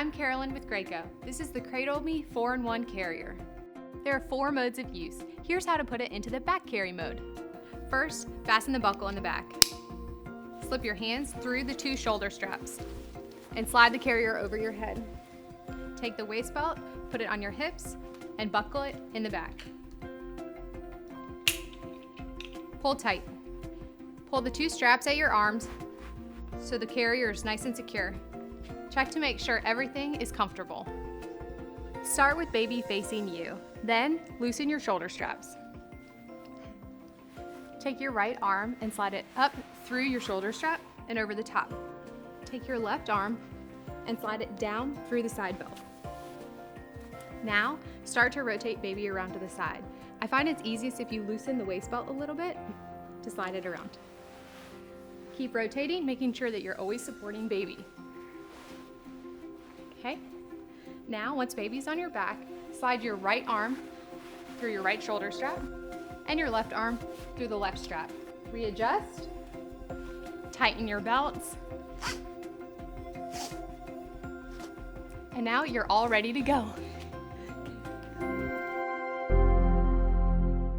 I'm Carolyn with Graco. This is the Cradle Me 4-in-1 carrier. There are 4 modes of use. Here's how to put it into the back carry mode. First, fasten the buckle in the back. Slip your hands through the 2 shoulder straps and slide the carrier over your head. Take the waist belt, put it on your hips, and buckle it in the back. Pull tight. Pull the 2 straps at your arms so the carrier is nice and secure. Check to make sure everything is comfortable. Start with baby facing you, then loosen your shoulder straps. Take your right arm and slide it up through your shoulder strap and over the top. Take your left arm and slide it down through the side belt. Now, start to rotate baby around to the side. I find it's easiest if you loosen the waist belt a little bit to slide it around. Keep rotating, making sure that you're always supporting baby. Okay? Now, once baby's on your back, slide your right arm through your right shoulder strap and your left arm through the left strap. Readjust, tighten your belts, and now you're all ready to go.